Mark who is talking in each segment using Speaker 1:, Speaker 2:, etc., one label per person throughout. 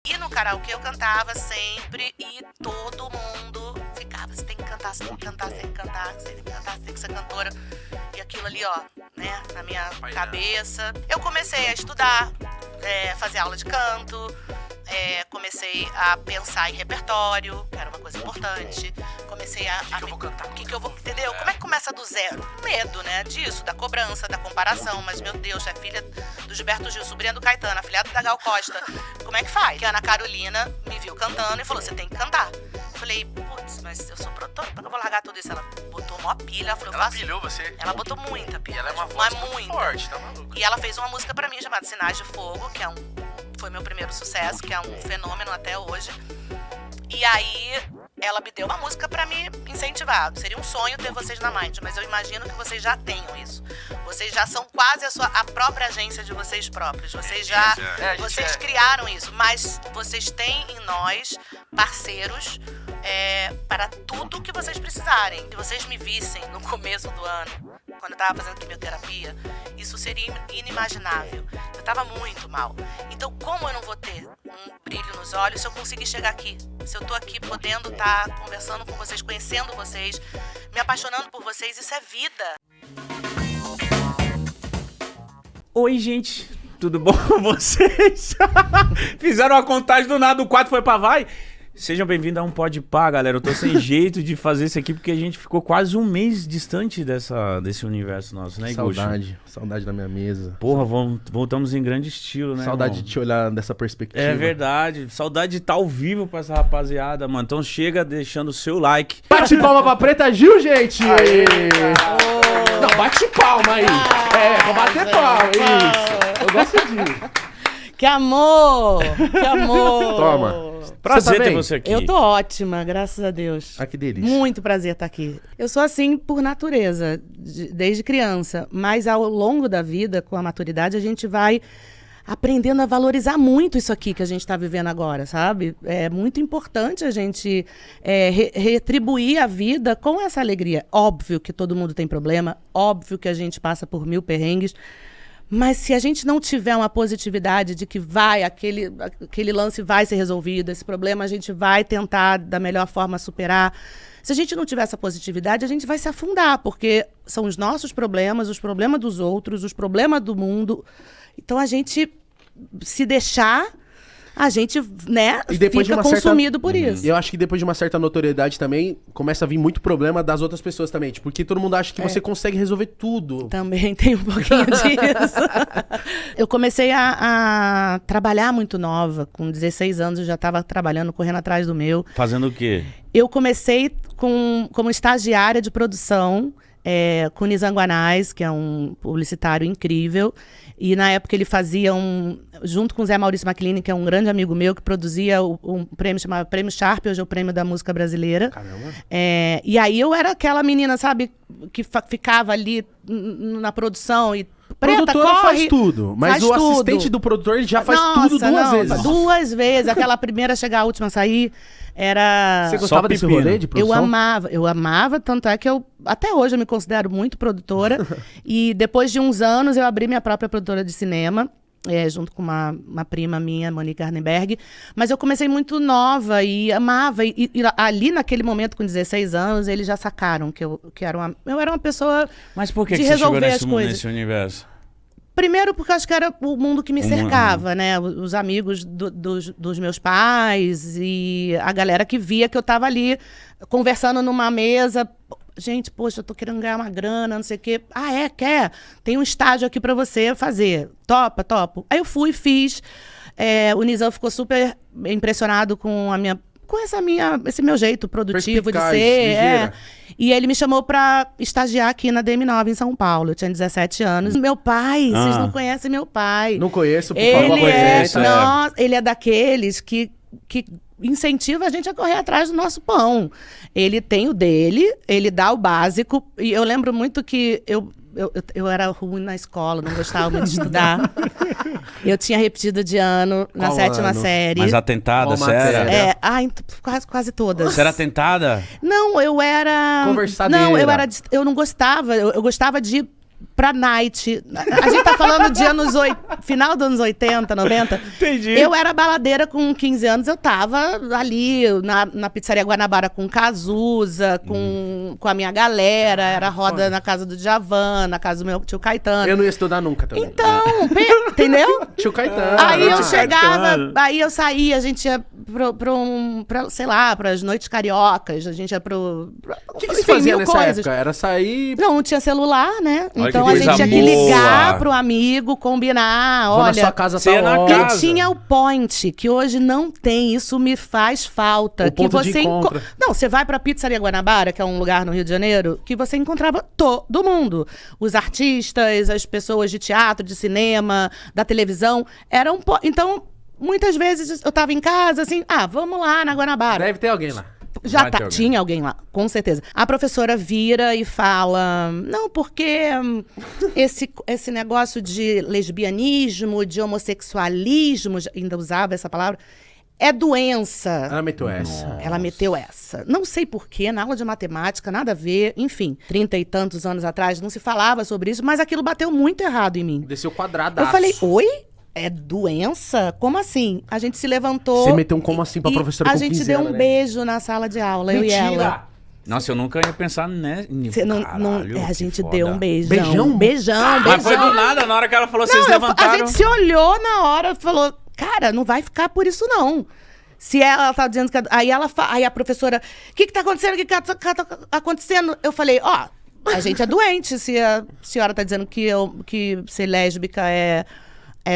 Speaker 1: E no karaokê eu cantava sempre e todo mundo ficava, você tem que cantar, você tem que cantar, você tem que cantar, você tem que cantar, você tem que ser cantora. E aquilo ali, ó, né, na minha cabeça. Eu comecei a estudar, fazer aula de canto, comecei a pensar em repertório, que era uma coisa importante. Comecei a...
Speaker 2: O que eu vou cantar?
Speaker 1: O que eu vou... Entendeu? Como é que começa do zero? Medo, né, disso, da cobrança, da comparação. Mas, meu Deus, é filha do Gilberto Gil, sobrinha do Caetano, afilhada da Gal Costa. Como é que faz? Que a Ana Carolina me viu cantando e falou, você tem que cantar. Eu falei, putz, mas eu sou produtora, por que eu vou largar tudo isso? Ela botou mó pilha, ela falou,
Speaker 2: ela pilhou você?
Speaker 1: Ela botou muita pilha.
Speaker 2: E ela é uma voz muito
Speaker 1: muita.
Speaker 2: forte, tá maluco?
Speaker 1: E ela fez uma música pra mim chamada Sinais de Fogo, que foi meu primeiro sucesso, que é um fenômeno até hoje. E aí, ela me deu uma música pra me incentivar. Seria um sonho ter vocês na Mind, mas eu imagino que vocês já tenham isso. Vocês já são quase a própria agência de vocês próprios. Vocês criaram isso, mas vocês têm em nós parceiros para tudo que vocês precisarem. Se vocês me vissem no começo do ano, quando eu tava fazendo quimioterapia, isso seria inimaginável. Eu tava muito mal. Então, como eu não vou ter um brilho nos olhos se eu conseguir chegar aqui? Se eu tô aqui podendo estar conversando com vocês, conhecendo vocês, me apaixonando por vocês, isso é vida.
Speaker 3: Oi, gente. Tudo bom com vocês? Fizeram uma contagem do nada, o 4 foi pra vai. Sejam bem-vindos a um Pode Pá, galera. Eu tô sem jeito de fazer isso aqui porque a gente ficou quase um mês distante desse universo nosso, né, Iguchi?
Speaker 4: Saudade da minha mesa.
Speaker 3: Porra, voltamos em grande estilo, né,
Speaker 4: Saudade
Speaker 3: irmão?
Speaker 4: de te olhar dessa perspectiva.
Speaker 3: É verdade. Saudade de estar ao vivo pra essa rapaziada, mano. Então chega deixando o seu like.
Speaker 4: Bate palma pra Preta Gil, gente! Aê, não, bate palma aí. Vou bater palma, isso. Eu gosto disso.
Speaker 5: Que amor! Que amor!
Speaker 4: Toma.
Speaker 3: Prazer
Speaker 4: tá
Speaker 3: ter
Speaker 4: bem?
Speaker 3: você aqui.
Speaker 5: Eu tô ótima, graças a Deus.
Speaker 4: Ah, que delícia.
Speaker 5: Muito prazer estar aqui. Eu sou assim por natureza, desde criança. Mas ao longo da vida, com a maturidade, a gente vai aprendendo a valorizar muito isso aqui que a gente está vivendo agora, sabe? É muito importante a gente retribuir a vida com essa alegria. Óbvio que todo mundo tem problema, óbvio que a gente passa por 1000 perrengues, mas se a gente não tiver uma positividade de que aquele lance vai ser resolvido, esse problema a gente vai tentar da melhor forma superar. Se a gente não tiver essa positividade, a gente vai se afundar, porque são os nossos problemas, os problemas dos outros, os problemas do mundo. Então a gente, se deixar, a gente, né, fica consumido por isso.
Speaker 4: Eu acho que depois de uma certa notoriedade também, começa a vir muito problema das outras pessoas também. Tipo, porque todo mundo acha que você consegue resolver tudo.
Speaker 5: Também tem um pouquinho disso. Eu comecei a trabalhar muito nova. Com 16 anos eu já estava trabalhando, correndo atrás do meu.
Speaker 3: Fazendo o quê?
Speaker 5: Eu comecei como estagiária de produção, com o Nizanguanais, que é um publicitário incrível. E na época ele fazia junto com o Zé Maurício Maclini, que é um grande amigo meu, que produzia um prêmio chamado Prêmio Sharp, hoje é o Prêmio da Música Brasileira.
Speaker 4: Caramba.
Speaker 5: E aí eu era aquela menina, sabe, que ficava ali na produção e... Preta,
Speaker 4: produtora
Speaker 5: corre,
Speaker 4: faz tudo, mas o assistente do produtor ele já faz tudo duas vezes.
Speaker 5: Duas vezes. Aquela primeira chegar, a última a sair. Era...
Speaker 4: Você gostava desse rolê de produção?
Speaker 5: Eu amava, tanto é que até hoje eu me considero muito produtora. E depois de uns anos eu abri minha própria produtora de cinema, junto com uma prima minha, Monique Arnenberg. Mas eu comecei muito nova e amava. E ali naquele momento, com 16 anos, eles já sacaram que eu era uma pessoa.
Speaker 3: Mas por que
Speaker 5: de
Speaker 3: você chegou
Speaker 5: resolver as coisas.
Speaker 3: nesse universo?
Speaker 5: Primeiro porque eu acho que era o mundo que me cercava, né? Os amigos dos meus pais e a galera que via que eu tava ali conversando numa mesa. Gente, poxa, eu tô querendo ganhar uma grana, não sei o quê. Ah, quer? Tem um estágio aqui pra você fazer. Topo. Aí eu fui, fiz. O Nizam ficou super impressionado com esse meu jeito produtivo de ser. E ele me chamou pra estagiar aqui na DM9 em São Paulo. Eu tinha 17 anos. Meu pai, vocês não conhecem meu pai.
Speaker 4: Não conheço, por favor.
Speaker 5: Ele é daqueles que incentiva a gente a correr atrás do nosso pão. Ele tem o dele, ele dá o básico. E eu lembro muito que eu era ruim na escola, não gostava muito de estudar. Eu tinha repetido de ano na 7ª série.
Speaker 3: Mas atentada, sério?
Speaker 5: Quase todas.
Speaker 3: Você era atentada?
Speaker 5: Não, eu era...
Speaker 4: Conversadeira.
Speaker 5: Não, eu não gostava. Eu gostava de pra night. A gente tá falando de final dos anos 80, 90.
Speaker 3: Entendi.
Speaker 5: Eu era baladeira com 15 anos, eu tava ali na Pizzaria Guanabara com Cazuza, com a minha galera, era roda na casa do Djavan, na casa do meu tio Caetano.
Speaker 4: Eu não ia estudar nunca também.
Speaker 5: Então, entendeu?
Speaker 4: Tio Caetano.
Speaker 5: Aí eu
Speaker 3: Tio
Speaker 5: chegava,
Speaker 3: Caetano.
Speaker 5: aí eu saía, a gente ia sei lá, pras noites cariocas, a gente ia
Speaker 4: O que você fazia nessa época? Era sair...
Speaker 5: Não tinha celular, né?
Speaker 3: Olha
Speaker 5: Então
Speaker 3: que
Speaker 5: a
Speaker 3: coisa
Speaker 5: gente tinha que
Speaker 3: boa.
Speaker 5: ligar pro amigo, combinar,
Speaker 4: Vou na sua
Speaker 5: olha...
Speaker 4: casa
Speaker 3: Você ia
Speaker 4: tal
Speaker 3: na
Speaker 4: hora.
Speaker 3: casa.
Speaker 5: E tinha o point, que hoje não tem, isso me faz falta.
Speaker 4: O
Speaker 5: que
Speaker 4: ponto de
Speaker 5: você
Speaker 4: encontro.
Speaker 5: Não, você vai pra Pizzaria Guanabara, que é um lugar no Rio de Janeiro, que você encontrava todo mundo. Os artistas, as pessoas de teatro, de cinema, da televisão, eram... Então, muitas vezes eu tava em casa, assim, vamos lá na Guanabara.
Speaker 4: Deve ter alguém lá.
Speaker 5: Já
Speaker 3: Vai ter alguém.
Speaker 5: tinha alguém lá, com certeza. A professora vira e fala, não, porque esse negócio de lesbianismo, de homossexualismo, ainda usava essa palavra, é doença.
Speaker 4: Ela meteu essa.
Speaker 5: Ela meteu essa. Não sei porquê, na aula de matemática, nada a ver. Enfim, 30 e tantos anos atrás não se falava sobre isso, mas aquilo bateu muito errado em mim.
Speaker 4: Desceu quadradaço.
Speaker 5: Eu falei, oi? É doença? Como assim? A gente se levantou.
Speaker 4: Você meteu um como assim pra
Speaker 5: e
Speaker 4: professora
Speaker 5: a
Speaker 4: com
Speaker 5: gente
Speaker 4: 15
Speaker 5: deu
Speaker 4: anos,
Speaker 5: um
Speaker 4: né?
Speaker 5: beijo na sala de aula, eu e ela.
Speaker 3: Nossa, eu nunca ia pensar nisso.
Speaker 5: Você não,
Speaker 3: Caralho,
Speaker 5: a
Speaker 3: que
Speaker 5: gente
Speaker 3: foda.
Speaker 5: deu um beijão.
Speaker 4: Beijão?
Speaker 5: Beijão.
Speaker 3: Mas foi do nada, na hora que ela falou, vocês
Speaker 5: Não,
Speaker 3: levantaram.
Speaker 5: a gente se olhou na hora, falou, cara, não vai ficar por isso não. Se ela tá dizendo que... Aí a professora, o que tá acontecendo? O que tá acontecendo? Eu falei, a gente é doente. Se a senhora tá dizendo que ser lésbica é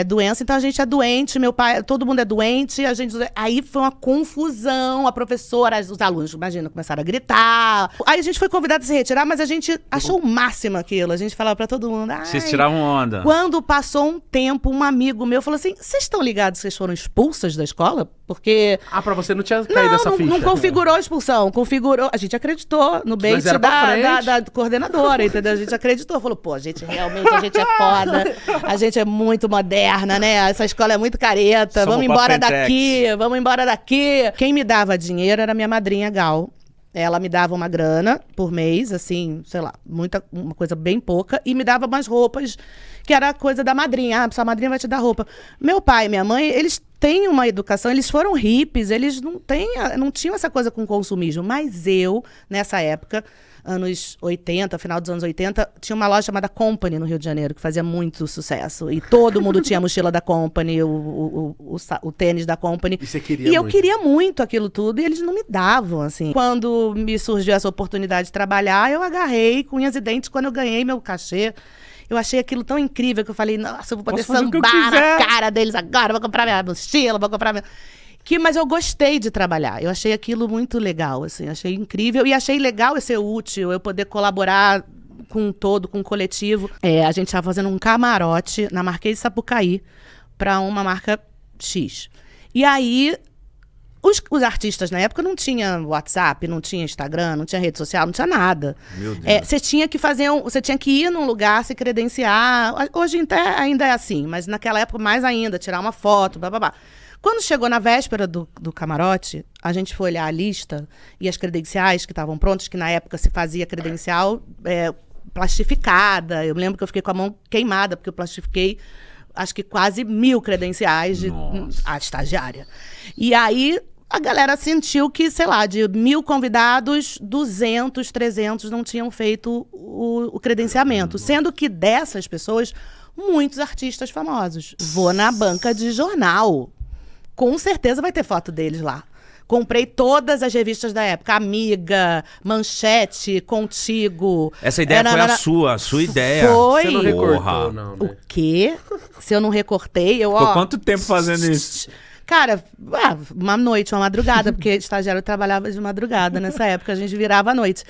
Speaker 5: doença, então a gente é doente, meu pai, todo mundo é doente, aí foi uma confusão, a professora, os alunos, imagina, começaram a gritar. Aí a gente foi convidado a se retirar, mas a gente achou o máximo aquilo, a gente falava pra todo mundo.
Speaker 3: Vocês tiravam onda.
Speaker 5: Quando passou um tempo, um amigo meu falou assim, vocês estão ligados que vocês foram expulsas da escola? Porque...
Speaker 4: Pra você não tinha caído essa ficha.
Speaker 5: Não configurou a expulsão, configurou... A gente acreditou no bait
Speaker 4: era pra frente.
Speaker 5: da coordenadora, entendeu? A gente acreditou, falou, pô, a gente é foda, a gente é muito moderna, né? Essa escola é muito careta,
Speaker 3: Somos
Speaker 5: vamos embora
Speaker 3: papentex.
Speaker 5: vamos embora daqui. Quem me dava dinheiro era minha madrinha Gal. Ela me dava uma grana por mês, assim, sei lá, uma coisa bem pouca, e me dava umas roupas, que era coisa da madrinha. Sua madrinha vai te dar roupa. Meu pai e minha mãe, eles têm uma educação, eles foram hippies, eles não tinham essa coisa com consumismo. Mas eu, nessa época, anos 80, final dos anos 80, tinha uma loja chamada Company no Rio de Janeiro, que fazia muito sucesso. E todo mundo tinha a mochila da Company, o tênis da Company.
Speaker 4: E você queria
Speaker 5: E eu
Speaker 4: muito.
Speaker 5: queria muito aquilo tudo, e eles não me davam, assim. Quando me surgiu essa oportunidade de trabalhar, eu agarrei com unhas e dentes. Quando eu ganhei meu cachê, eu achei aquilo tão incrível que eu falei, nossa, eu vou poder
Speaker 3: Posso fazer o que eu
Speaker 5: sambar na
Speaker 3: quiser.
Speaker 5: cara deles agora, vou comprar minha mochila, vou comprar minha... Mas eu gostei de trabalhar. Eu achei aquilo muito legal, assim. Achei incrível. E achei legal eu ser útil, eu poder colaborar com um todo, com um coletivo. A gente estava fazendo um camarote na Marquês de Sapucaí para uma marca X. E aí, os artistas na época não tinham WhatsApp, não tinha Instagram, não tinha rede social, não tinha nada.
Speaker 3: Meu Deus.
Speaker 5: Você tinha que você tinha que ir num lugar, se credenciar. Hoje ainda é assim, mas naquela época mais ainda, tirar uma foto, blá. Quando chegou na véspera do camarote, a gente foi olhar a lista e as credenciais que estavam prontas, que na época se fazia credencial plastificada. Eu lembro que eu fiquei com a mão queimada, porque eu plastifiquei, acho que quase 1000 credenciais de a estagiária. E aí a galera sentiu que, sei lá, de 1000 convidados, 200, 300 não tinham feito o credenciamento. Sendo que dessas pessoas, muitos artistas famosos. Vou na banca de jornal. Com certeza vai ter foto deles lá. Comprei todas as revistas da época. Amiga, Manchete, Contigo.
Speaker 3: Essa ideia foi a sua ideia.
Speaker 5: Foi.
Speaker 4: Você não
Speaker 3: Porra.
Speaker 4: recortou, não, né?
Speaker 5: O quê? Se eu não recortei,
Speaker 3: Ficou quanto tempo fazendo isso?
Speaker 5: Cara, uma noite, uma madrugada, porque estagiário trabalhava de madrugada nessa época, a gente virava à noite.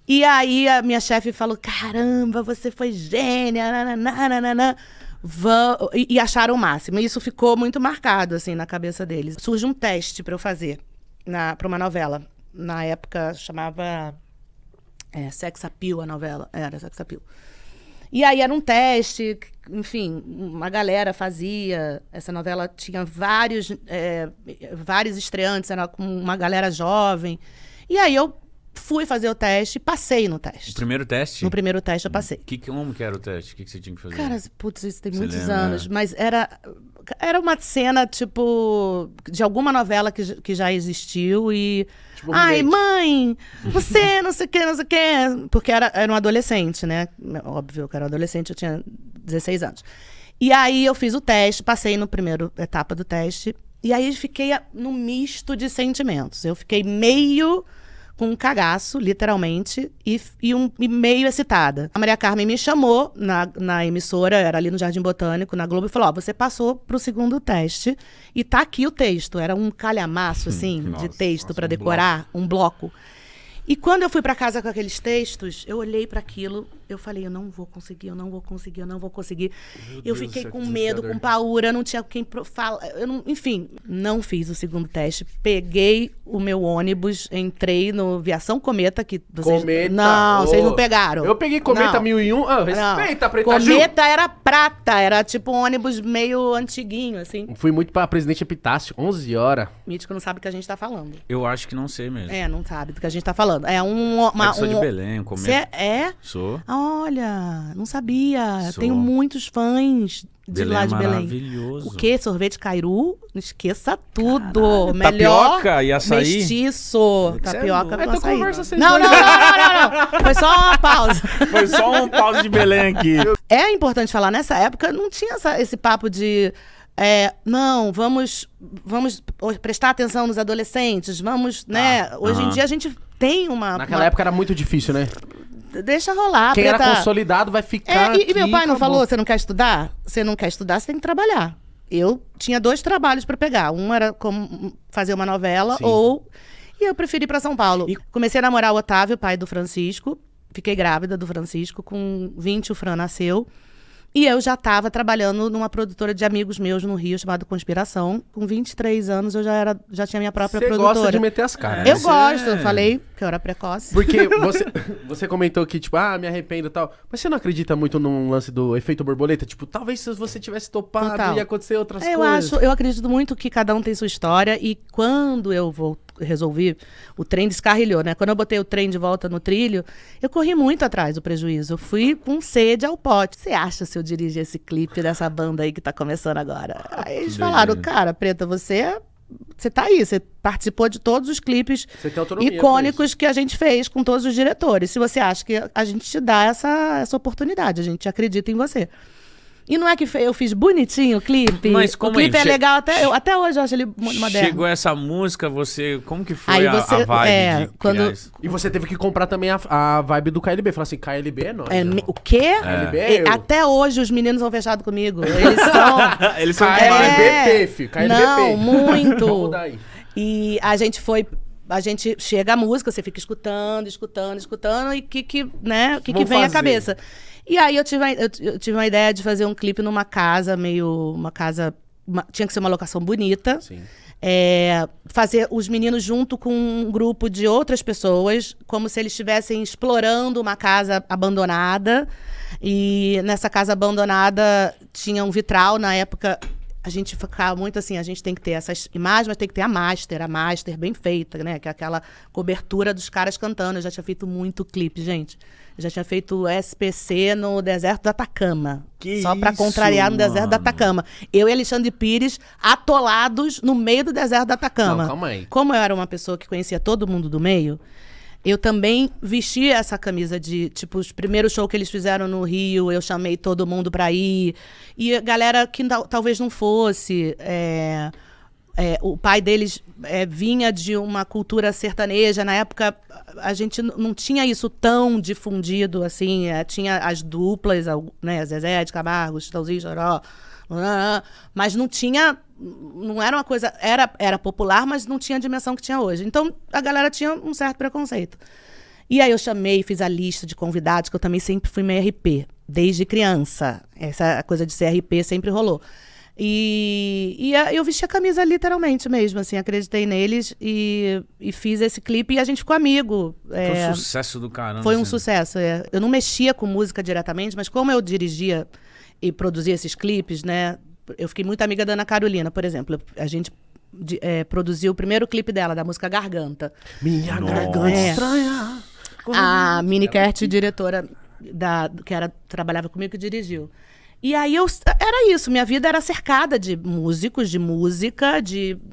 Speaker 5: E aí a minha chefe falou, caramba, você foi gênia, nananana. E acharam o máximo. E isso ficou muito marcado, assim, na cabeça deles. Surge um teste para eu fazer para uma novela. Na época chamava Sex Appeal, a novela. Era Sex Appeal. E aí era um teste, enfim, uma galera fazia. Essa novela tinha vários estreantes, era com uma galera jovem. E aí eu fui fazer o teste e passei no teste.
Speaker 3: O primeiro teste?
Speaker 5: No primeiro teste eu passei.
Speaker 3: Como que era o teste? O que você tinha que fazer?
Speaker 5: Cara, putz, isso tem
Speaker 3: Você
Speaker 5: muitos
Speaker 3: lembra?
Speaker 5: anos. Mas era uma cena, tipo, de alguma novela que já existiu e...
Speaker 4: Tipo,
Speaker 5: Ai,
Speaker 4: remake.
Speaker 5: mãe, você não sei o que, não sei o que. Porque era um adolescente, né? Óbvio que era um adolescente, eu tinha 16 anos. E aí eu fiz o teste, passei no primeiro etapa do teste. E aí fiquei num misto de sentimentos. Eu fiquei meio com um cagaço, literalmente, e meio excitada. A Maria Carmen me chamou na emissora, era ali no Jardim Botânico, na Globo, e falou, você passou pro segundo teste e tá aqui o texto. Era um calhamaço, assim, de texto para decorar, um bloco. E quando eu fui para casa com aqueles textos, eu olhei para aquilo, eu falei, eu não vou conseguir. Eu fiquei com medo, com paura, não tinha quem falar. Enfim, não fiz o segundo teste. Peguei o meu ônibus, entrei no Viação Cometa, que vocês...
Speaker 4: Cometa.
Speaker 5: Não, vocês não pegaram.
Speaker 4: Eu peguei Cometa
Speaker 5: Não.
Speaker 4: 1001. Ah, respeita, Preta Gil.
Speaker 5: Cometa era prata, era tipo um ônibus meio antiguinho, assim.
Speaker 4: Fui muito pra Presidente Epitácio, 11 horas.
Speaker 5: Mítico não sabe do que a gente tá falando.
Speaker 3: Eu acho que não sei mesmo.
Speaker 5: Não sabe do que a gente tá falando. É
Speaker 3: Eu sou de Belém,
Speaker 5: Você é?
Speaker 3: Sou.
Speaker 5: Olha, não sabia.
Speaker 3: Sou.
Speaker 5: Tenho muitos fãs de lá de Belém.
Speaker 3: Maravilhoso.
Speaker 5: O quê? Sorvete Cairu? Não esqueça tudo. Melhor
Speaker 3: tapioca e açaí?
Speaker 5: mestiço.
Speaker 3: Você é
Speaker 5: Tapioca
Speaker 3: louco.
Speaker 5: com açaí.
Speaker 4: conversa vocês
Speaker 5: Não.
Speaker 4: dois.
Speaker 5: Foi só uma pausa.
Speaker 3: Foi só um pause de Belém aqui.
Speaker 5: É importante falar, nessa época não tinha esse papo de... não, vamos prestar atenção nos adolescentes, vamos, né? Hoje em dia a gente tem uma...
Speaker 4: Naquela época era muito difícil, né?
Speaker 5: Deixa rolar,
Speaker 4: Quem
Speaker 5: Preta.
Speaker 4: era consolidado vai ficar
Speaker 5: E meu
Speaker 4: aqui,
Speaker 5: pai não
Speaker 4: acabou.
Speaker 5: falou, você não quer estudar? Você não quer estudar, você tem que trabalhar. Eu tinha 2 trabalhos pra pegar. Um era como fazer uma novela,
Speaker 4: Sim.
Speaker 5: E eu preferi ir pra São Paulo. Comecei a namorar o Otávio, pai do Francisco. Fiquei grávida do Francisco. Com 20, o Fran nasceu. E eu já estava trabalhando numa produtora de amigos meus no Rio, chamada Conspiração. Com 23 anos, eu já tinha minha própria
Speaker 4: Você
Speaker 5: produtora.
Speaker 4: gosta de meter as caras.
Speaker 5: Eu
Speaker 3: Você
Speaker 5: gosto,
Speaker 3: é-
Speaker 5: eu falei que eu era precoce.
Speaker 4: Porque você comentou que, tipo, me arrependo e tal. Mas você não acredita muito num lance do efeito borboleta? Tipo, talvez se você tivesse topado,
Speaker 5: Total.
Speaker 4: ia acontecer outras
Speaker 5: Eu
Speaker 4: coisas.
Speaker 5: eu acredito muito que cada um tem sua história. E quando eu resolvi, o trem descarrilhou, né? Quando eu botei o trem de volta no trilho, eu corri muito atrás do prejuízo. Eu fui com sede ao pote. Você acha se eu dirigir esse clipe dessa banda aí que tá começando agora? Aí eles falaram, cara, Preta, você tá aí, você participou de todos os clipes
Speaker 4: Você tem autonomia pra
Speaker 5: icônicos que a gente fez com todos os diretores. Se você acha que a gente te dá essa oportunidade, a gente acredita em você. E não é que eu fiz bonitinho o clipe?
Speaker 3: Mas
Speaker 5: o
Speaker 3: como
Speaker 5: clipe
Speaker 3: aí?
Speaker 5: é legal, até hoje eu acho ele moderno.
Speaker 3: Chegou essa música, como que foi
Speaker 5: Aí
Speaker 3: a
Speaker 5: você-
Speaker 3: vibe de
Speaker 5: quando-
Speaker 3: criar isso?
Speaker 4: E você teve que comprar também a vibe do KLB. Falar assim, KLB é nóis. irmão.
Speaker 5: O quê?
Speaker 4: KLB é eu.
Speaker 5: Até hoje os meninos são fechados comigo. Eles são...
Speaker 3: Eles são
Speaker 4: KLBP, filho. KLBP.
Speaker 5: Não, muito.
Speaker 4: Vamos mudar aí.
Speaker 5: E a gente chega a música, você fica escutando, e o que
Speaker 4: Vamos
Speaker 5: vem à
Speaker 4: fazer.
Speaker 5: cabeça. E aí eu tive uma ideia de fazer um clipe numa casa tinha que ser uma locação bonita.
Speaker 4: Sim.
Speaker 5: Fazer os meninos junto com um grupo de outras pessoas, como se eles estivessem explorando uma casa abandonada. E nessa casa abandonada tinha um vitral. Na época, a gente ficava muito assim, a gente tem que ter essas imagens, mas tem que ter a master bem feita, né? Que é aquela cobertura dos caras cantando. Eu já tinha feito muito clipe, gente. Eu já tinha feito SPC no deserto do Atacama.
Speaker 3: Que
Speaker 5: só pra
Speaker 3: isso,
Speaker 5: contrariar no deserto do
Speaker 3: mano.
Speaker 5: Atacama. Eu e Alexandre Pires atolados no meio do deserto do Atacama.
Speaker 4: Não, calma aí.
Speaker 5: Como eu era uma pessoa que conhecia todo mundo do meio, eu também vesti essa camisa de, tipo, os primeiros shows que eles fizeram no Rio, eu chamei todo mundo pra ir. E a galera que talvez não fosse. O pai deles vinha de uma cultura sertaneja. Na época, a gente não tinha isso tão difundido, assim. Tinha as duplas, né? Zezé de Camargo, Chitãozinho, Choró. Mas não tinha... Não era uma coisa... Era popular, mas não tinha a dimensão que tinha hoje. Então, a galera tinha um certo preconceito. E aí eu fiz a lista de convidados, que eu também sempre fui meio RP, desde criança. Essa coisa de ser RP sempre rolou. E eu vesti a camisa literalmente mesmo, assim, acreditei neles e fiz esse clipe e a gente ficou amigo.
Speaker 3: Foi um sucesso do caramba.
Speaker 5: Foi um
Speaker 3: assim.
Speaker 5: sucesso. Eu não mexia com música diretamente, mas como eu dirigia e produzia esses clipes, né? Eu fiquei muito amiga da Ana Carolina, por exemplo. A gente produziu o primeiro clipe dela, da música Garganta.
Speaker 4: Minha garganta estranha.
Speaker 5: A Mini Kert, diretora trabalhava comigo, que dirigiu. E aí era isso, minha vida era cercada de músicos, de música,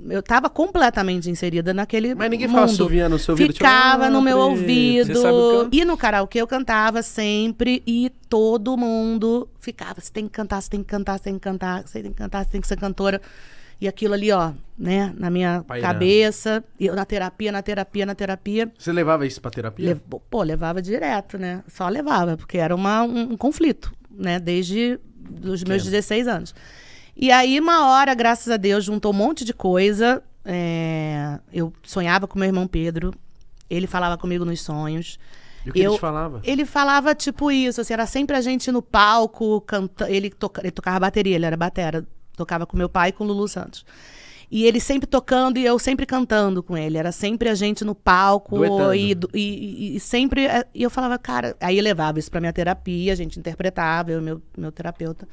Speaker 5: eu tava completamente inserida naquele
Speaker 4: Mas ninguém
Speaker 5: mundo.
Speaker 4: ficava assoviando no seu ouvido?
Speaker 5: Ficava no meu ouvido.
Speaker 3: Você sabe o que
Speaker 5: E no karaokê eu cantava sempre e todo mundo ficava, você tem que cantar, você tem que cantar, você tem que cantar, você tem que cantar, você tem que ser cantora. E aquilo ali, ó, né, na minha cabeça, e eu na terapia.
Speaker 4: Você levava isso pra terapia?
Speaker 5: Levava direto, né? Só levava, porque era um conflito, né? Desde os meus 16 anos. E aí, uma hora, graças a Deus, juntou um monte de coisa. Eu sonhava com meu irmão Pedro. Ele falava comigo nos sonhos.
Speaker 4: E o que ele te falava?
Speaker 5: Ele falava tipo isso, assim, era sempre a gente no palco, cantando. Ele tocava bateria, ele era batera. Tocava com meu pai e com o Lulu Santos. E ele sempre tocando e eu sempre cantando com ele. Era sempre a gente no palco. E sempre... E eu falava, cara... Aí eu levava isso pra minha terapia, a gente interpretava, eu e meu terapeuta.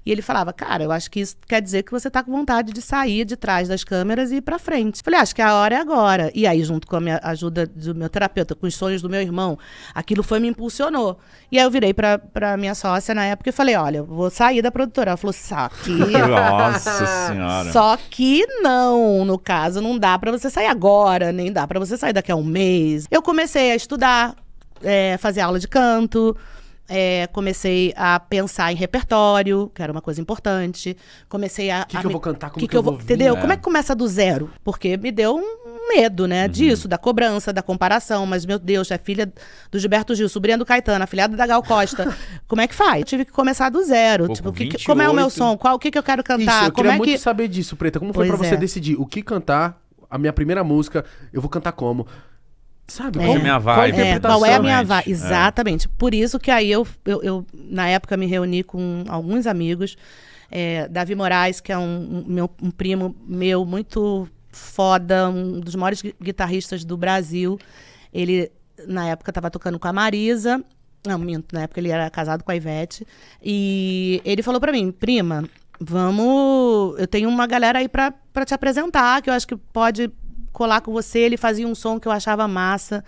Speaker 5: E ele falava, cara, eu acho que isso quer dizer que você tá com vontade de sair de trás das câmeras e ir pra frente. Falei, acho que a hora é agora. E aí, junto com a minha ajuda do meu terapeuta, com os sonhos do meu irmão, aquilo me impulsionou. E aí eu virei pra minha sócia na época e falei, olha, eu vou sair da produtora. Ela falou, só que...
Speaker 3: Nossa senhora.
Speaker 5: Só que não, no caso, não dá pra você sair agora, nem dá pra você sair daqui a um mês. Eu comecei a estudar, fazer aula de canto... comecei a pensar em repertório, que era uma coisa importante. Comecei a...
Speaker 4: O que eu vou cantar, como que eu
Speaker 5: eu
Speaker 4: vou vir?
Speaker 5: Entendeu? Como é que começa do zero? Porque me deu um medo, né? Disso, da cobrança, da comparação. Mas, meu Deus, é filha do Gilberto Gil, sobrinha do Caetano, afilhada da Gal Costa. Como é que faz? Eu tive que começar do zero.
Speaker 3: Pô,
Speaker 5: Tipo,
Speaker 3: com
Speaker 5: como é o meu
Speaker 3: 28.
Speaker 5: som? O que eu quero cantar?
Speaker 4: Isso, eu
Speaker 5: como
Speaker 4: queria
Speaker 5: é
Speaker 4: muito
Speaker 5: que...
Speaker 4: saber disso, Preta. Como foi
Speaker 5: Pois
Speaker 4: pra você
Speaker 5: é.
Speaker 4: decidir o que cantar, a minha primeira música, eu vou cantar como? Sabe?
Speaker 3: Qual é a minha
Speaker 4: Qual a
Speaker 3: vibe?
Speaker 4: interpretação?
Speaker 5: Qual é a minha
Speaker 3: Exatamente.
Speaker 5: vibe? Exatamente. Por isso que aí eu, na época, me reuni com alguns amigos. Davi Moraes, que é um primo meu muito foda, um dos maiores guitarristas do Brasil. Ele, na época, estava tocando com a Marisa. Não, minto, na época ele era casado com a Ivete. E ele falou pra mim, prima, eu tenho uma galera aí pra te apresentar, que eu acho que pode colar com você. Ele fazia um som que eu achava massa,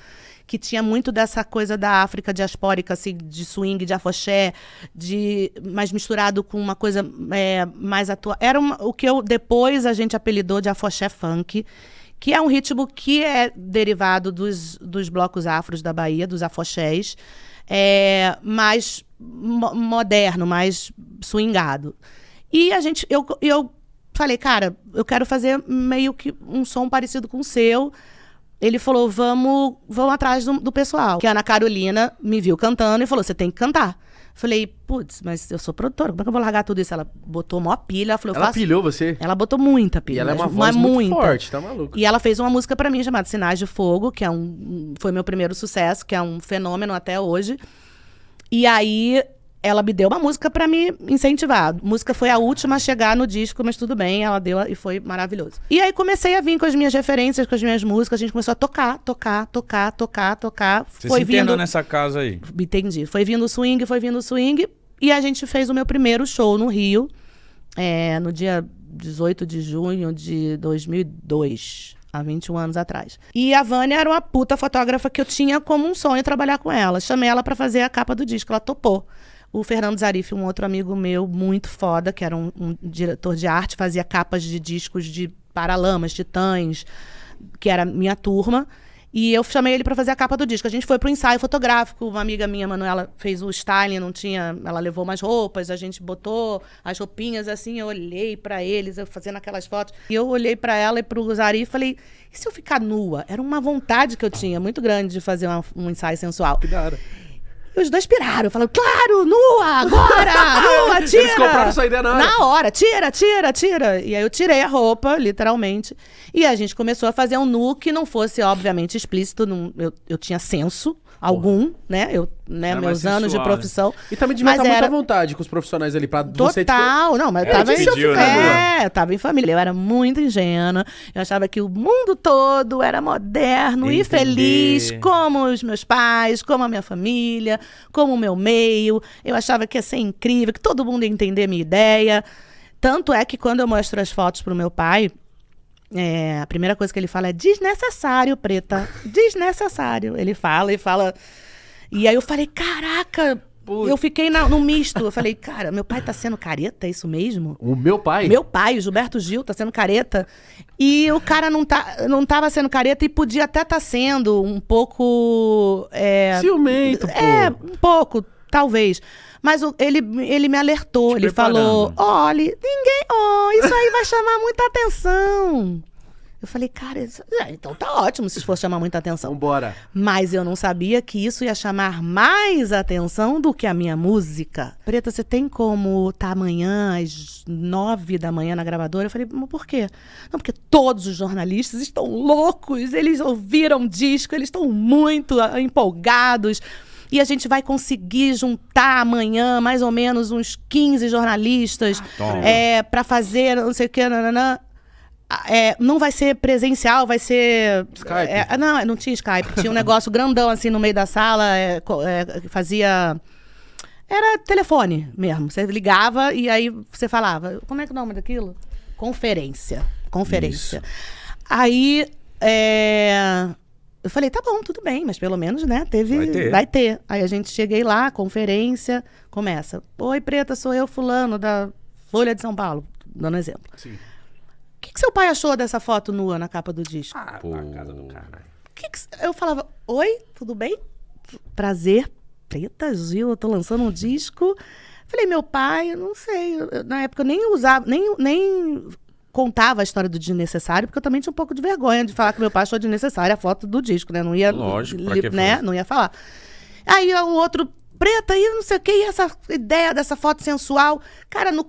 Speaker 5: que tinha muito dessa coisa da África diaspórica, assim, de swing, de afoxé, mais misturado com uma coisa mais atual. Era o que depois a gente apelidou de afoxé funk, que é um ritmo que é derivado dos blocos afros da Bahia, dos afoxés, mais moderno, mais swingado. E eu falei, cara, eu quero fazer meio que um som parecido com o seu. Ele falou, vamos atrás do pessoal. Que a Ana Carolina me viu cantando e falou, você tem que cantar. Falei, putz, mas eu sou produtora, como é que eu vou largar tudo isso? Ela botou mó pilha, ela falou,
Speaker 4: Ela pilhou você?
Speaker 5: Ela botou muita pilha.
Speaker 4: E ela é uma
Speaker 5: mas
Speaker 4: voz muito forte, tá maluco?
Speaker 5: E ela fez uma música pra mim chamada Sinais de Fogo, que foi meu primeiro sucesso, que é um fenômeno até hoje. E aí ela me deu uma música pra me incentivar. A música foi a última a chegar no disco, mas tudo bem, ela deu e foi maravilhoso. E aí comecei a vir com as minhas referências, com as minhas músicas, a gente começou a tocar.
Speaker 3: Você se internou nessa casa aí?
Speaker 5: Entendi. Foi vindo o swing, e a gente fez o meu primeiro show no Rio, no dia 18 de junho de 2002. Há 21 anos atrás. E a Vânia era uma puta fotógrafa que eu tinha como um sonho trabalhar com ela. Chamei ela pra fazer a capa do disco, ela topou. O Fernando Zarif, um outro amigo meu muito foda, que era um diretor de arte, fazia capas de discos de Paralamas, Titãs, que era minha turma. E eu chamei ele pra fazer a capa do disco. A gente foi pro ensaio fotográfico. Uma amiga minha, Manuela, fez o styling, não tinha... Ela levou umas roupas, a gente botou as roupinhas assim, eu olhei pra eles, eu fazendo aquelas fotos. E eu olhei pra ela e pro Zari e falei, e se eu ficar nua? Era uma vontade que eu tinha, muito grande, de fazer um ensaio sensual.
Speaker 4: Que da hora.
Speaker 5: E os dois piraram, falaram, claro, nua, agora, nua, tira.
Speaker 4: Eles compraram essa ideia na hora.
Speaker 5: Na hora, tira. E aí eu tirei a roupa, literalmente, e a gente começou a fazer um nu que não fosse, obviamente, explícito. Eu tinha senso algum, né? Meus anos de profissão.
Speaker 4: E também devia estar muito à vontade com os profissionais ali pra você...
Speaker 5: Total, não, mas eu tava eu tava em família, eu era muito ingênua, eu achava que o mundo todo era moderno e feliz, como os meus pais, como a minha família, como o meu meio. Eu achava que ia ser incrível, que todo mundo ia entender a minha ideia. Tanto é que quando eu mostro as fotos pro meu pai, A primeira coisa que ele fala é desnecessário, Preta. Desnecessário. Ele fala e fala... E aí eu falei, caraca... Eu fiquei no misto. Eu falei, cara, meu pai tá sendo careta, é isso mesmo?
Speaker 4: O meu pai?
Speaker 5: Meu pai, o Gilberto Gil, tá sendo careta. E o cara não tava sendo careta e podia até estar sendo um pouco...
Speaker 4: ciumento, pô.
Speaker 5: Um pouco, talvez. Mas ele me alertou, ele falou, olha, isso aí vai chamar muita atenção. Eu falei, cara, então tá ótimo se for chamar muita atenção.
Speaker 4: Vambora.
Speaker 5: Mas eu não sabia que isso ia chamar mais atenção do que a minha música. Preta, você tem como tá amanhã às 9 da manhã na gravadora? Eu falei, mas por quê? Não, porque todos os jornalistas estão loucos, eles ouviram o disco, eles estão muito empolgados. E a gente vai conseguir juntar amanhã mais ou menos uns 15 jornalistas para fazer não sei o que, nananã. Não vai ser presencial, vai ser...
Speaker 4: Skype?
Speaker 5: Não tinha Skype. Tinha um negócio grandão assim no meio da sala, fazia... Era telefone mesmo. Você ligava e aí você falava. Como é que é o nome daquilo? Conferência. Isso. Aí... Eu falei, tá bom, tudo bem, mas pelo menos, né, vai ter. Aí a gente cheguei lá, conferência, começa. Oi, Preta, sou eu, fulano, da Folha de São Paulo, dando um exemplo.
Speaker 4: Sim.
Speaker 5: O que seu pai achou dessa foto nua na capa do disco?
Speaker 3: Pô, casa do caralho.
Speaker 5: Eu falava, oi, tudo bem? Prazer, Preta Gil, eu tô lançando um disco. Falei, meu pai, eu não sei, na época eu nem usava, nem contava a história do desnecessário, porque eu também tinha um pouco de vergonha de falar que meu pai achou desnecessária a foto do disco, né? Não ia,
Speaker 3: lógico, pra que
Speaker 5: né? Não ia falar. Aí o outro, Preta, e não sei o que, e essa ideia dessa foto sensual? Cara, no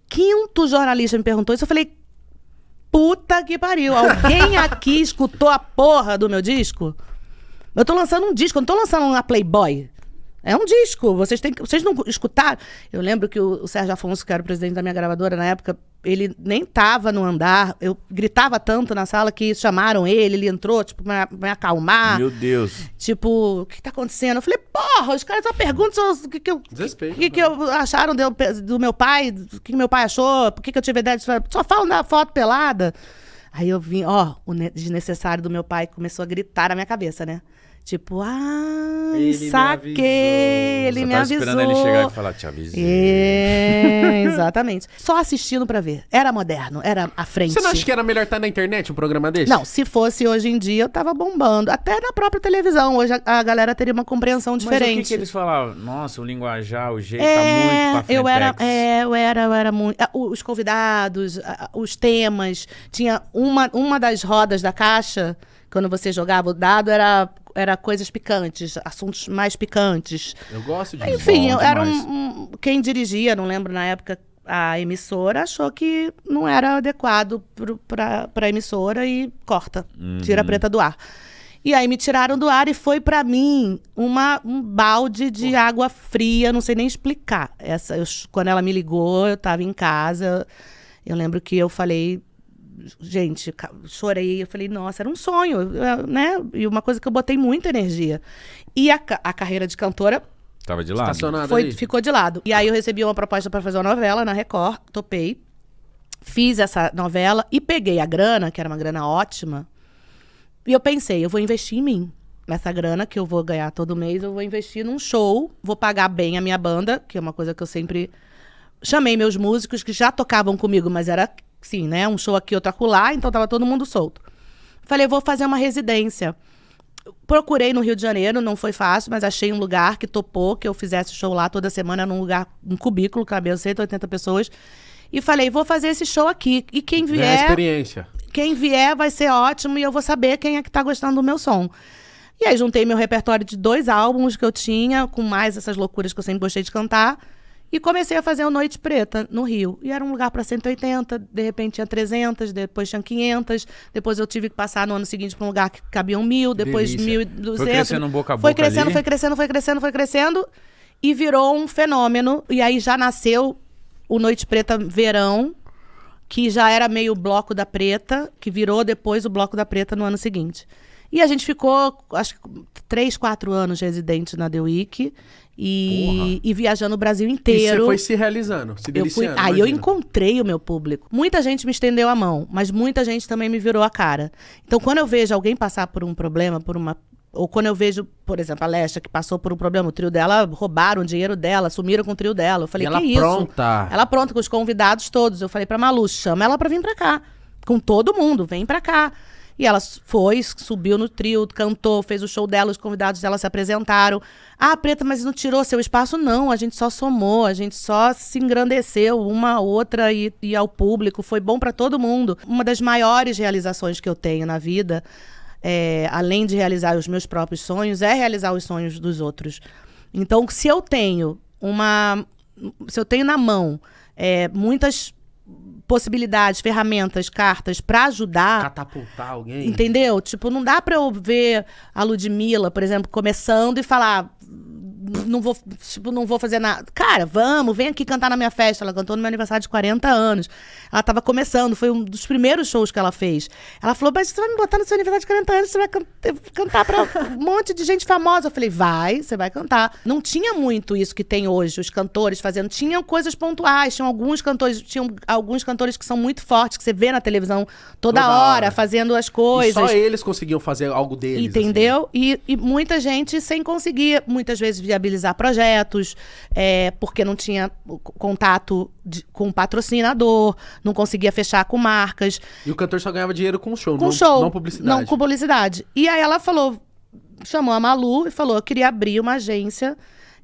Speaker 5: 5º jornalista me perguntou isso, eu falei, puta que pariu, alguém aqui escutou a porra do meu disco? Eu tô lançando um disco, eu não tô lançando uma Playboy. É um disco, vocês não escutaram? Eu lembro que o Sérgio Afonso, que era o presidente da minha gravadora na época, ele nem tava no andar, eu gritava tanto na sala que chamaram ele entrou, tipo, pra me acalmar.
Speaker 3: Meu Deus.
Speaker 5: Tipo, o que tá acontecendo? Eu falei, porra, os caras só perguntam o que acharam do meu pai, o que meu pai achou, por que eu tive ideia de... Só falam da foto pelada. Aí eu vim, o desnecessário do meu pai começou a gritar na minha cabeça, né? Tipo, saquei, ele me avisou.
Speaker 3: Esperando ele chegar e falar, te avisei.
Speaker 5: Exatamente. Só assistindo pra ver. Era moderno, era à frente.
Speaker 4: Você não acha que era melhor estar na internet um programa desse?
Speaker 5: Não, se fosse hoje em dia, eu tava bombando. Até na própria televisão, hoje a galera teria uma compreensão diferente.
Speaker 3: Mas o que eles falavam? Nossa, o linguajar, o jeito tá muito pra frente.
Speaker 5: Eu era muito... Os convidados, os temas. Tinha uma das rodas da caixa, quando você jogava o dado, era coisas picantes, assuntos mais picantes.
Speaker 4: Eu gosto disso.
Speaker 5: Enfim, era quem dirigia, não lembro na época, a emissora, achou que não era adequado pra emissora e corta, tira a Preta do ar. E aí me tiraram do ar e foi pra mim um balde de água fria, não sei nem explicar. Quando ela me ligou, eu tava em casa, eu lembro que eu falei... Gente, chorei, eu falei, nossa, era um sonho, né? E uma coisa que eu botei muita energia. E a carreira de cantora...
Speaker 3: Tava de lado.
Speaker 5: Ficou de lado. E aí eu recebi uma proposta para fazer uma novela na Record, topei, fiz essa novela e peguei a grana, que era uma grana ótima, e eu pensei, eu vou investir em mim. Nessa grana que eu vou ganhar todo mês, eu vou investir num show, vou pagar bem a minha banda, que é uma coisa que eu sempre... Chamei meus músicos que já tocavam comigo, mas era... Sim, né? Um show aqui, outro acolá, então tava todo mundo solto. Falei, vou fazer uma residência. Procurei no Rio de Janeiro, não foi fácil, mas achei um lugar que topou que eu fizesse show lá toda semana, num lugar, um cubículo, cabia 180 pessoas. E falei, vou fazer esse show aqui. E quem vier...
Speaker 4: experiência.
Speaker 5: Quem vier vai ser ótimo e eu vou saber quem é que tá gostando do meu som. E aí juntei meu repertório de 2 álbuns que eu tinha, com mais essas loucuras que eu sempre gostei de cantar. E comecei a fazer o Noite Preta, no Rio. E era um lugar para 180, de repente tinha 300, depois tinha 500. Depois eu tive que passar no ano seguinte para um lugar que cabiam 1.000, depois 1.200. Foi
Speaker 3: crescendo boca a boca
Speaker 5: Foi crescendo,
Speaker 3: ali.
Speaker 5: foi crescendo. E virou um fenômeno. E aí já nasceu o Noite Preta Verão, que já era meio Bloco da Preta, que virou depois o Bloco da Preta no ano seguinte. E a gente ficou, acho que 3, 4 anos residente na The Week e viajando o Brasil
Speaker 4: E
Speaker 5: inteiro.
Speaker 4: você foi se realizando, se deliciando.
Speaker 5: Aí eu
Speaker 4: imagina.
Speaker 5: encontrei o meu público. Muita gente me estendeu a mão, mas muita gente também me virou a cara. Então, quando eu vejo alguém passar por um problema, ou quando eu vejo, por exemplo, a Lesha, que passou por um problema, o trio dela, roubaram o dinheiro dela, sumiram com o trio dela. Eu falei,
Speaker 4: E ela
Speaker 5: que isso?
Speaker 4: pronta.
Speaker 5: Ela pronta, com os convidados todos. Eu falei pra Malu, chama ela pra vir pra cá. Com todo mundo, vem pra cá. E ela foi, subiu no trio, cantou, fez o show dela, os convidados dela se apresentaram. Ah, Preta, mas não tirou seu espaço? Não, a gente só somou, a gente só se engrandeceu uma a outra e ao público. Foi bom pra todo mundo. Uma das maiores realizações que eu tenho na vida, além de realizar os meus próprios sonhos, é realizar os sonhos dos outros. Então, se eu tenho na mão muitas possibilidades, ferramentas, cartas pra ajudar,
Speaker 4: Catapultar alguém.
Speaker 5: entendeu? Tipo, não dá pra eu ver a Ludmilla, por exemplo, começando e falar, não vou fazer nada. Cara, vem aqui cantar na minha festa. Ela cantou no meu aniversário de 40 anos. Ela tava começando, foi um dos primeiros shows que ela fez. Ela falou, mas você vai me botar no seu aniversário de 40 anos, você vai cantar pra um monte de gente famosa. Eu falei, você vai cantar. Não tinha muito isso que tem hoje, os cantores fazendo. Tinham coisas pontuais, tinham alguns cantores que são muito fortes, que você vê na televisão toda hora, fazendo as coisas.
Speaker 4: E só eles conseguiam fazer algo deles.
Speaker 5: Entendeu? Assim. E muita gente sem conseguir, muitas vezes, viabilizar projetos, porque não tinha contato com patrocinador, não conseguia fechar com marcas.
Speaker 4: E o cantor só ganhava dinheiro com show,
Speaker 5: Não
Speaker 4: publicidade.
Speaker 5: Não com publicidade. E aí ela chamou a Malu e falou, eu queria abrir uma agência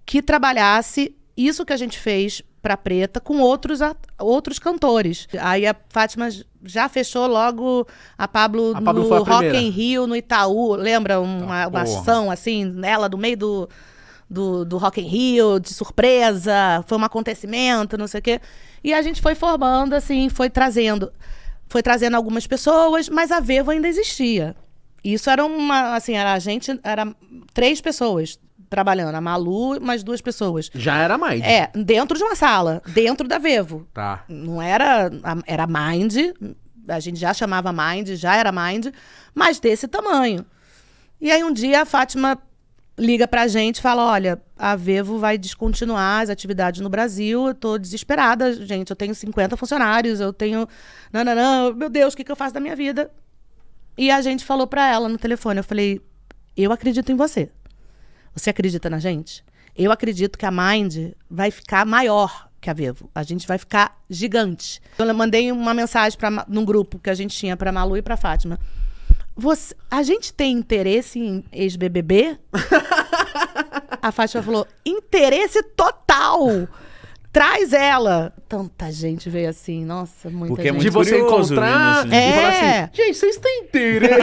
Speaker 5: que trabalhasse isso que a gente fez pra Preta com outros cantores. Aí a Fátima já fechou logo a Pablo no
Speaker 4: foi a
Speaker 5: Rock
Speaker 4: primeira.
Speaker 5: in Rio, no Itaú. Lembra uma ação assim, nela no meio do Rock in Rio, de surpresa, foi um acontecimento, não sei o quê. E a gente foi formando, assim, foi trazendo algumas pessoas, mas a Vevo ainda existia. Isso era era 3 pessoas trabalhando, a Malu, mais 2 pessoas.
Speaker 4: Já era Mind.
Speaker 5: Dentro de uma sala, dentro da Vevo.
Speaker 4: Tá.
Speaker 5: Não era Mind, a gente já chamava Mind, já era Mind, mas desse tamanho. E aí um dia a Fátima liga pra gente e fala, olha, a Vevo vai descontinuar as atividades no Brasil, eu tô desesperada, gente, eu tenho 50 funcionários, eu tenho... meu Deus, o que eu faço da minha vida? E a gente falou pra ela no telefone, eu falei, eu acredito em você. Você acredita na gente? Eu acredito que a Mind vai ficar maior que a Vevo. A gente vai ficar gigante. Eu mandei uma mensagem num grupo que a gente tinha pra Malu e pra Fátima. A gente tem interesse em ex-BBB? A Fátima falou, interesse total! Traz ela! Tanta gente veio assim, nossa, muita
Speaker 3: Porque é
Speaker 5: gente.
Speaker 3: muito
Speaker 4: De você
Speaker 3: curioso,
Speaker 4: encontrar
Speaker 3: vendo
Speaker 4: e
Speaker 3: assim.
Speaker 4: falar assim, gente, vocês têm interesse.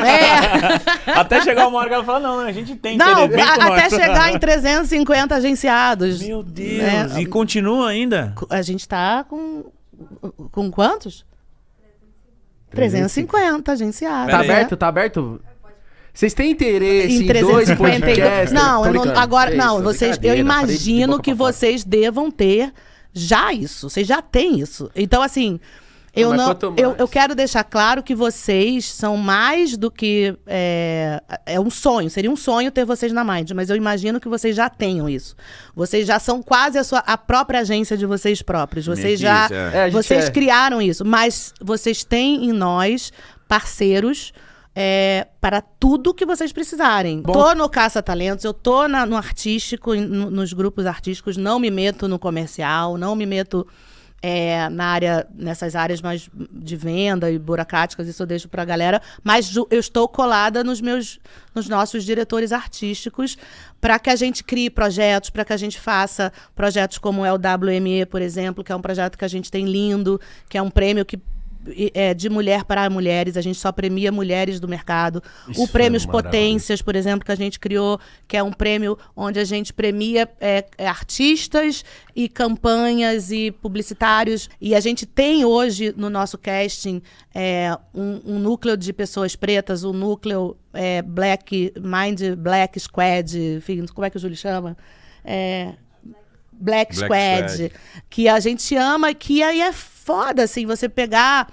Speaker 3: Até chegar uma hora que ela fala, não, a gente tem
Speaker 5: Não,
Speaker 3: interesse. Vem com
Speaker 5: até
Speaker 3: nós.
Speaker 5: chegar em 350 agenciados.
Speaker 3: Meu Deus, e continua ainda?
Speaker 5: A gente tá com quantos? 350 agenciados.
Speaker 4: Tá
Speaker 3: Pera aí.
Speaker 4: aberto? Tá aberto? Vocês têm interesse em
Speaker 5: 350
Speaker 4: 2 podcasts?
Speaker 5: Não,
Speaker 4: Tô
Speaker 5: eu não,
Speaker 4: brincando.
Speaker 5: agora
Speaker 4: É
Speaker 5: não,
Speaker 4: isso,
Speaker 5: vocês, eu
Speaker 4: brincadeira, falei de
Speaker 5: imagino
Speaker 4: boca
Speaker 5: que
Speaker 4: pra fora.
Speaker 5: vocês devam ter já isso. Vocês já têm isso. Então assim,
Speaker 4: Mas quanto mais?
Speaker 5: eu quero deixar claro que vocês são mais do que é um sonho, seria um sonho ter vocês na Mind, mas eu imagino que vocês já tenham isso. Vocês já são quase a própria agência de vocês próprios. Vocês já
Speaker 3: Isso,
Speaker 4: É, a gente
Speaker 5: vocês
Speaker 4: é.
Speaker 5: criaram isso, mas vocês têm em nós parceiros para tudo que vocês precisarem. Tô no Caça Talentos, eu tô no artístico, nos grupos artísticos, não me meto no comercial, não me meto nessas áreas mais de venda e burocráticas, isso eu deixo pra galera, mas eu estou colada nos nossos diretores artísticos para que a gente crie projetos, para que a gente faça projetos como é o WME, por exemplo, que é um projeto que a gente tem lindo, que é um prêmio que de mulher para mulheres, a gente só premia mulheres do mercado.
Speaker 4: Isso
Speaker 5: O Prêmio
Speaker 4: é maravilhoso.
Speaker 5: Potências, por exemplo, que a gente criou, que é um prêmio onde a gente premia artistas e campanhas e publicitários. E a gente tem hoje no nosso casting um núcleo de pessoas pretas, um núcleo Mind Black Squad, enfim, como é que o Júlio chama? Black Squad,
Speaker 3: Squad.
Speaker 5: que a gente ama, que aí é foda, assim, você pegar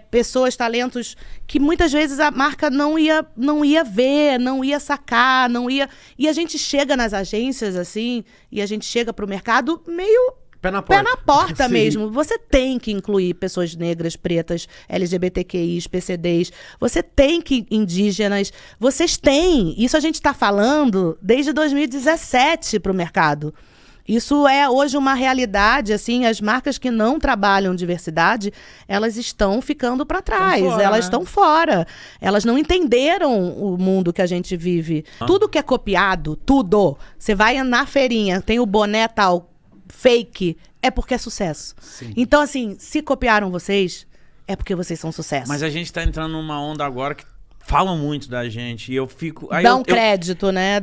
Speaker 5: pessoas, talentos que muitas vezes a marca não ia ver, não ia sacar, não ia... E a gente chega nas agências, assim, e a gente chega pro mercado meio...
Speaker 4: Pé na porta
Speaker 5: Sim. mesmo. Você tem que incluir pessoas negras, pretas, LGBTQIs, PCDs. Você tem que indígenas. Vocês têm. Isso a gente está falando desde 2017 para o mercado. Isso é hoje uma realidade, assim, as marcas que não trabalham diversidade, elas estão ficando para trás, elas estão fora. Elas não entenderam o mundo que a gente vive. Tudo que é copiado, tudo. Você vai na feirinha, tem o boné tal, fake, é porque é sucesso.
Speaker 3: Sim.
Speaker 5: Então, assim, se copiaram vocês, é porque vocês são sucesso.
Speaker 3: Mas a gente tá entrando numa onda agora que falam muito da gente e eu fico... Aí
Speaker 5: Dá um crédito, né?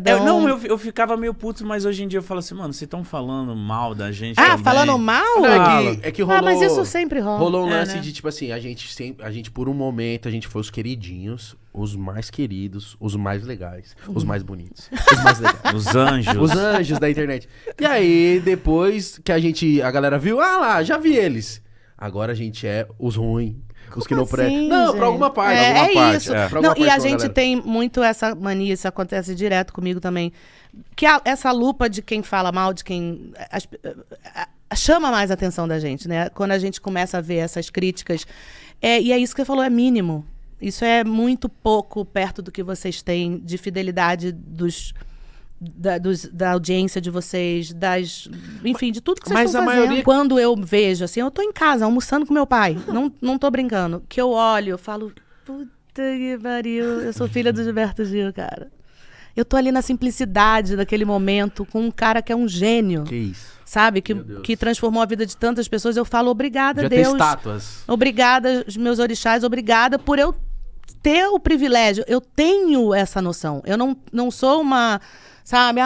Speaker 3: Eu ficava meio puto, mas hoje em dia eu falo assim, mano, vocês estão falando mal da gente também.
Speaker 5: Falando mal?
Speaker 4: Não, é que rolou...
Speaker 5: mas isso sempre rola.
Speaker 4: Rolou um lance
Speaker 5: né?
Speaker 4: de, tipo assim, a gente por um momento, a gente foi os queridinhos, os mais queridos, os mais legais, os mais bonitos, os mais legais.
Speaker 3: Os anjos.
Speaker 4: Os anjos da internet. E aí, depois que a galera viu, lá, já vi eles. Agora a gente é os ruins. Os que não prestam. Não,
Speaker 5: gente?
Speaker 4: pra alguma parte.
Speaker 5: Isso.
Speaker 4: Pra alguma
Speaker 5: Não,
Speaker 4: parte
Speaker 5: e a
Speaker 4: da
Speaker 5: gente
Speaker 4: galera.
Speaker 5: tem muito essa mania, isso acontece direto comigo também. Que essa lupa de quem fala mal, de quem... chama mais a atenção da gente, né? Quando a gente começa a ver essas críticas. E é isso que você falou, é mínimo. Isso é muito pouco perto do que vocês têm de fidelidade da audiência de vocês, enfim, de tudo que vocês
Speaker 4: Mas
Speaker 5: estão
Speaker 4: a
Speaker 5: fazendo.
Speaker 4: maioria-
Speaker 5: Quando eu vejo, assim, eu tô em casa, almoçando com meu pai, não tô brincando, que eu olho, eu falo, puta que pariu, eu sou filha do Gilberto Gil, cara. Eu tô ali na simplicidade daquele momento, com um cara que é um gênio,
Speaker 4: Que isso.
Speaker 5: sabe?
Speaker 4: Meu Deus.
Speaker 5: Que transformou a vida de tantas pessoas. Eu falo, obrigada,
Speaker 4: Já tem
Speaker 5: Deus.
Speaker 4: estátuas.
Speaker 5: Obrigada, os meus orixás, obrigada por eu ter o privilégio. Eu tenho essa noção. Eu não sou uma, sabe,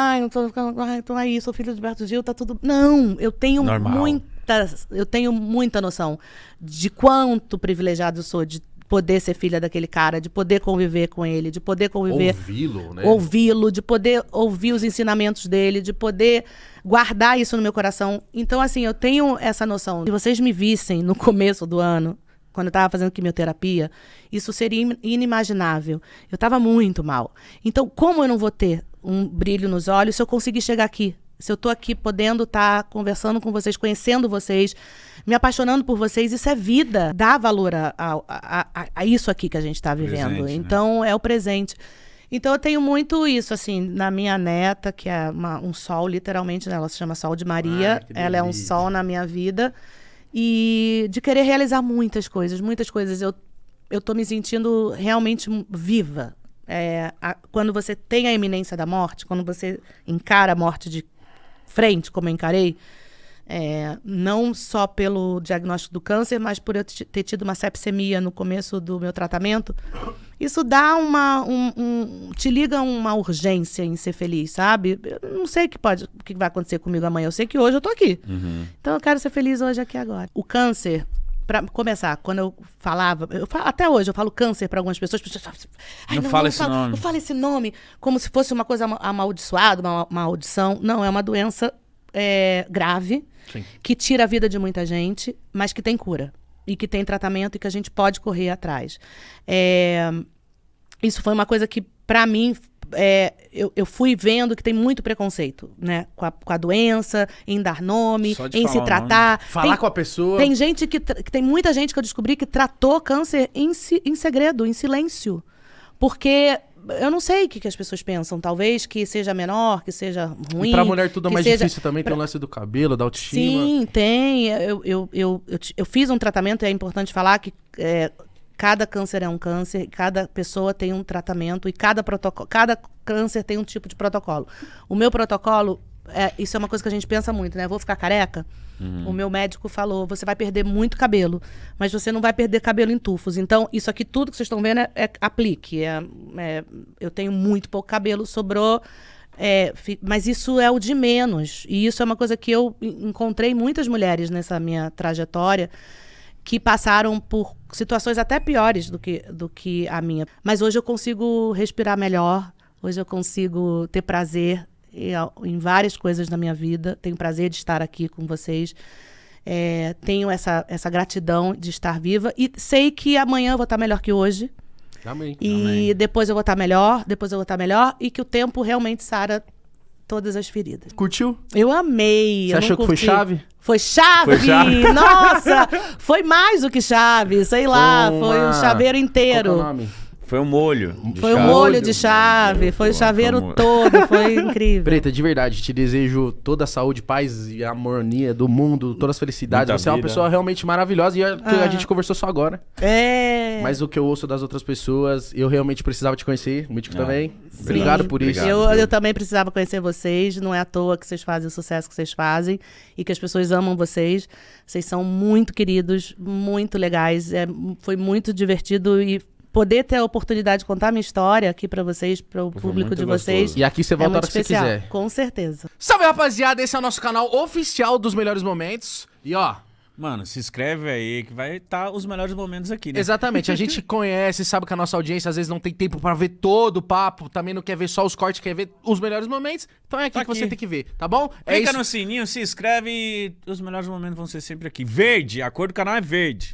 Speaker 5: então aí, sou filho de Gilberto Gil, tá tudo... Não, eu tenho muita noção de quanto privilegiado eu sou de poder ser filha daquele cara, de poder conviver com ele, de poder conviver...
Speaker 4: Ouvi-lo, né?
Speaker 5: Ouvi-lo, de poder ouvir os ensinamentos dele, de poder guardar isso no meu coração. Então, assim, eu tenho essa noção. Se vocês me vissem no começo do ano, quando eu estava fazendo quimioterapia, isso seria inimaginável. Eu estava muito mal. Então, como eu não vou ter um brilho nos olhos se eu conseguir chegar aqui? Se eu estou aqui podendo estar conversando com vocês, conhecendo vocês, me apaixonando por vocês, isso é vida. Dá valor a isso aqui que a gente está vivendo.
Speaker 3: Presente, né?
Speaker 5: Então, é o presente. Então, eu tenho muito isso, assim, na minha neta, que é um sol, literalmente, né? Ela se chama Sol de Maria.
Speaker 4: Que
Speaker 5: Ela é um
Speaker 4: delícia.
Speaker 5: sol na minha vida. E de querer realizar muitas coisas, muitas coisas. Eu tô me sentindo realmente viva. Quando você tem a iminência da morte, quando você encara a morte de frente, como eu encarei, não só pelo diagnóstico do câncer, mas por eu ter tido uma sepsemia no começo do meu tratamento, isso dá te liga uma urgência em ser feliz, sabe? Eu não sei o que vai acontecer comigo amanhã, eu sei que hoje eu tô aqui. Então eu quero ser feliz hoje, aqui, agora. O câncer, pra começar, quando eu falava, até hoje eu falo câncer para algumas pessoas,
Speaker 3: Não fala esse nome.
Speaker 5: Não fala esse nome, como se fosse uma coisa amaldiçoada, uma maldição. Não, é uma doença grave,
Speaker 4: Sim.
Speaker 5: que tira a vida de muita gente, mas que tem cura. E que tem tratamento e que a gente pode correr atrás. Isso foi uma coisa que, para mim, eu fui vendo que tem muito preconceito, né? Com a doença, em dar nome,
Speaker 3: Só de
Speaker 5: em
Speaker 3: falar
Speaker 5: se
Speaker 3: o
Speaker 5: tratar.
Speaker 4: Falar com a pessoa.
Speaker 5: Tem gente que tem muita gente que eu descobri que tratou câncer em segredo, em silêncio. Porque eu não sei o que as pessoas pensam. Talvez que seja menor, que seja ruim.
Speaker 4: E pra mulher tudo é
Speaker 5: que
Speaker 4: mais
Speaker 5: seja-
Speaker 4: difícil também, tem o lance do cabelo, da autoestima.
Speaker 5: Sim, tem. Eu fiz um tratamento, é importante falar que cada câncer é um câncer, cada pessoa tem um tratamento e cada câncer tem um tipo de protocolo. O meu protocolo, isso é uma coisa que a gente pensa muito, né? Vou ficar careca? O meu médico falou, você vai perder muito cabelo, mas você não vai perder cabelo em tufos. Então, isso aqui, tudo que vocês estão vendo, aplique. Eu tenho muito pouco cabelo, sobrou... mas isso é o de menos. E isso é uma coisa que eu encontrei muitas mulheres nessa minha trajetória que passaram por situações até piores do que a minha. Mas hoje eu consigo respirar melhor, hoje eu consigo ter prazer em várias coisas da minha vida. Tenho prazer de estar aqui com vocês. Tenho essa gratidão de estar viva e sei que amanhã eu vou estar melhor que hoje.
Speaker 4: Amém.
Speaker 5: E depois eu vou estar melhor, e que o tempo realmente sara todas as feridas.
Speaker 4: Curtiu?
Speaker 5: Eu amei.
Speaker 4: Você achou que foi chave?
Speaker 5: Foi chave!
Speaker 3: Foi chave.
Speaker 5: Nossa! Foi mais do que chave, sei lá. Foi um chaveiro inteiro.
Speaker 4: Qual que é o nome?
Speaker 3: Foi um molho.
Speaker 5: Foi um molho de chave, foi o chaveiro todo, foi incrível.
Speaker 4: Preta, de verdade, te desejo toda a saúde, paz e harmonia do mundo, todas as felicidades.
Speaker 3: Muita
Speaker 4: Você é uma
Speaker 3: vida.
Speaker 4: pessoa realmente maravilhosa e a gente conversou só agora. Mas o que eu ouço das outras pessoas, eu realmente precisava te conhecer, o Mítico também. Obrigado por isso.
Speaker 5: Eu também precisava conhecer vocês, não é à toa que vocês fazem o sucesso que vocês fazem e que as pessoas amam vocês. Vocês são muito queridos, muito legais, foi muito divertido e poder ter a oportunidade de contar minha história aqui pra vocês, pro público de vocês.
Speaker 4: E aqui você volta a
Speaker 5: muito
Speaker 4: hora que você
Speaker 5: especial,
Speaker 4: quiser.
Speaker 5: com certeza.
Speaker 4: Salve, rapaziada, esse é o nosso canal oficial dos melhores momentos. E ó,
Speaker 3: Mano, se inscreve aí que vai estar os melhores momentos aqui, né?
Speaker 4: exatamente, a gente conhece, sabe que a nossa audiência às vezes não tem tempo pra ver todo o papo, também não quer ver só os cortes, quer ver os melhores momentos. Então é aqui
Speaker 3: Tá
Speaker 4: que você
Speaker 3: aqui.
Speaker 4: tem que ver, tá bom?
Speaker 3: Clica no sininho, se inscreve e os melhores momentos vão ser sempre aqui. Verde, a cor do canal é verde.